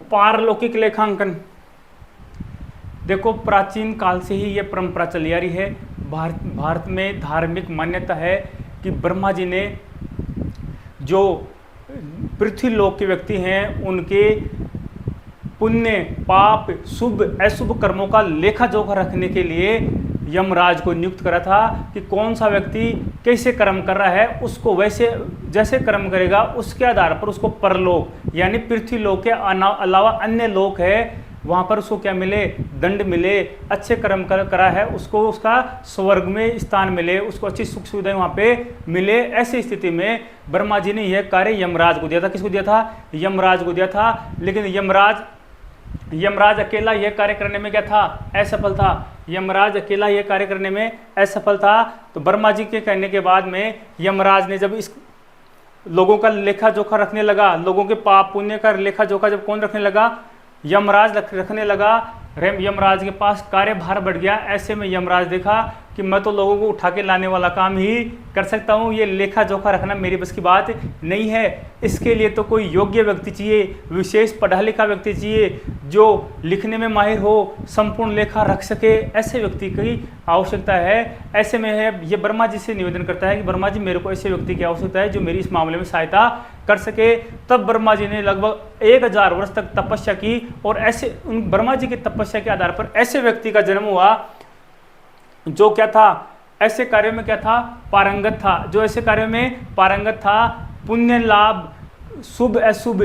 पारलौकिक लेखांकन। देखो प्राचीन काल से ही ये परंपरा चली आ रही है। भारत में धार्मिक मान्यता है कि ब्रह्मा जी ने जो पृथ्वीलोक के व्यक्ति हैं उनके पुण्य पाप शुभ अशुभ कर्मों का लेखा जोखा रखने के लिए यमराज को नियुक्त करा था कि कौन सा व्यक्ति कैसे कर्म कर रहा है, उसको वैसे जैसे कर्म करेगा उसके आधार पर उसको परलोक यानी पृथ्वीलोक के अलावा अन्य लोक है वहाँ पर उसको क्या मिले, दंड मिले। अच्छे कर्म करा है उसको उसका स्वर्ग में स्थान मिले, उसको अच्छी सुख सुविधाएं वहाँ पे मिले। ऐसी स्थिति में ब्रह्मा जी ने यह कार्य यमराज को दिया था। किसको दिया था? यमराज को दिया था। लेकिन यमराज अकेला यह कार्य करने में क्या था? असफल था। यमराज अकेला यह कार्य करने में असफल था। तो ब्रह्मा जी के कहने के बाद में यमराज ने जब इस लोगों का लेखा जोखा रखने लगा, लोगों के पाप पुण्य का लेखा जोखा जब कौन रखने लगा? यमराज रखने लगा। यमराज के पास कार्यभार बढ़ गया। ऐसे में यमराज देखा कि मैं तो लोगों को उठा के लाने वाला काम ही कर सकता हूँ, ये लेखा जोखा रखना मेरी बस की बात नहीं है। इसके लिए तो कोई योग्य व्यक्ति चाहिए, विशेष पढ़ा लिखा व्यक्ति चाहिए जो लिखने में माहिर हो, संपूर्ण लेखा रख सके। ऐसे व्यक्ति की आवश्यकता है। ऐसे में है ये ब्रह्मा जी से निवेदन करता है कि ब्रह्मा जी मेरे को ऐसे व्यक्ति की आवश्यकता है जो मेरी इस मामले में सहायता कर सके। तब ब्रह्मा जी ने लगभग 1000 वर्ष तक तपस्या की और ऐसे ब्रह्मा जी की तपस्या के आधार पर ऐसे व्यक्ति का जन्म हुआ जो क्या था? ऐसे कार्यों में क्या था? पारंगत था। जो ऐसे कार्यों में पारंगत था, पुण्य लाभ शुभ अशुभ,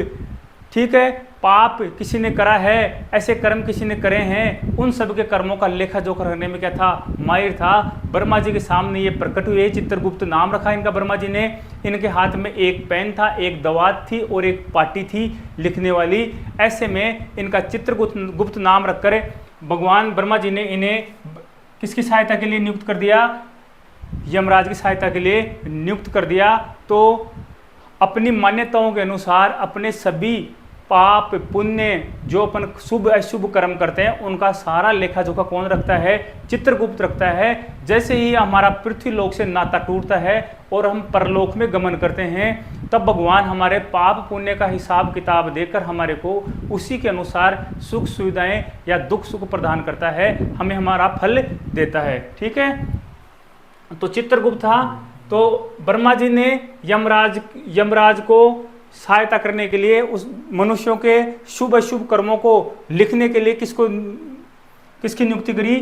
ठीक है, पाप किसी ने करा है, ऐसे कर्म किसी ने करे हैं, उन सब के कर्मों का लेखा जोखा रखने में क्या था? माहिर था। ब्रह्मा जी के सामने ये प्रकट हुए। चित्रगुप्त नाम रखा इनका ब्रह्मा जी ने। इनके हाथ में एक पेन था, एक दवात थी और एक पाटी थी लिखने वाली। ऐसे में इनका चित्रगुप्त नाम रखकर भगवान ब्रह्मा जी ने इन्हें किसकी सहायता के लिए नियुक्त कर दिया? यमराज की सहायता के लिए नियुक्त कर दिया। तो अपनी मान्यताओं के अनुसार अपने सभी पाप पुण्य जो अपन शुभ अशुभ कर्म करते हैं उनका सारा लेखा जोखा कौन रखता है? चित्रगुप्त रखता है। जैसे ही हमारा पृथ्वीलोक से नाता टूटता है और हम परलोक में गमन करते हैं तब भगवान हमारे पाप पुण्य का हिसाब किताब देकर हमारे को उसी के अनुसार सुख सुविधाएं या दुख सुख प्रदान करता है, हमें हमारा फल देता है। ठीक है, तो चित्रगुप्त था। तो ब्रह्मा जी ने यमराज को सहायता करने के लिए उस मनुष्यों के शुभ अशुभ कर्मों को लिखने के लिए किसकी नियुक्ति करी?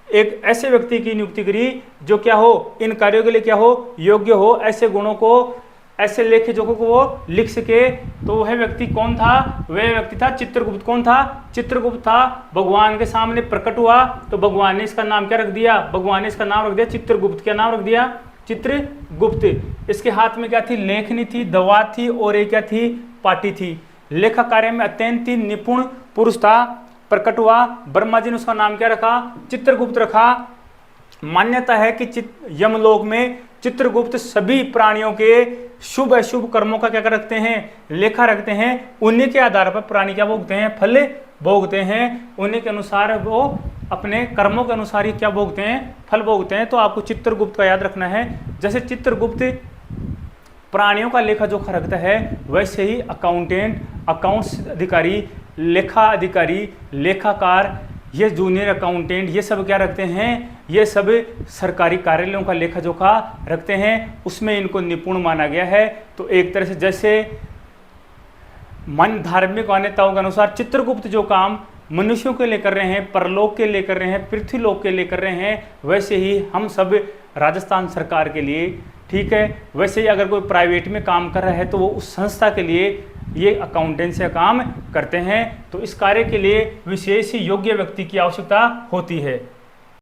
एक ऐसे व्यक्ति की नियुक्ति करी जो क्या हो, इन कार्यों के लिए क्या हो, योग्य हो, ऐसे गुणों को ऐसे लेखे जोखों को वो लिख सके। तो वह व्यक्ति कौन था? वह व्यक्ति था चित्रगुप्त। कौन था? चित्रगुप्त था। भगवान के सामने प्रकट हुआ तो भगवान ने इसका नाम क्या रख दिया? भगवान ने इसका नाम रख दिया चित्रगुप्त। क्या नाम रख दिया? चित्रगुप्त। इसके हाथ में क्या थी? लेखनी थी, दवात थी और एक क्या थी? पाटी थी। लेखा कार्य में अत्यंत ही निपुण पुरुष था। प्रकट हुआ, ब्रह्मा जी ने उसका नाम क्या रखा? चित्रगुप्त रखा। मान्यता है कि यमलोक में चित्रगुप्त सभी प्राणियों के शुभ अशुभ कर्मों का क्या रखते हैं? लेखा रखते हैं। उन्हीं के आधार पर प्राणी क्या भोगते हैं? फल भोगते हैं। उन्हीं के अनुसार वो अपने कर्मों के अनुसार ही क्या भोगते हैं? फल भोगते हैं। तो आपको चित्रगुप्त का याद रखना है। जैसे चित्रगुप्त प्राणियों का लेखा जोखा रखता है वैसे ही अकाउंटेंट, अकाउंट्स अधिकारी, लेखा अधिकारी, लेखाकार, ये जूनियर अकाउंटेंट, ये सब क्या रखते हैं? ये सब सरकारी कार्यालयों का लेखा जोखा रखते हैं। उसमें इनको निपुण माना गया है। तो एक तरह से जैसे मन धार्मिक मान्यताओं के अनुसार चित्रगुप्त जो काम मनुष्यों के लिए कर रहे हैं, परलोक के लिए कर रहे हैं, पृथ्वीलोक के लिए कर रहे हैं, वैसे ही हम सब राजस्थान सरकार के लिए, ठीक है, वैसे ही अगर कोई प्राइवेट में काम कर रहा है तो वो उस संस्था के लिए ये अकाउंटेंसी का काम करते हैं। तो इस कार्य के लिए विशेष योग्य व्यक्ति की आवश्यकता होती है।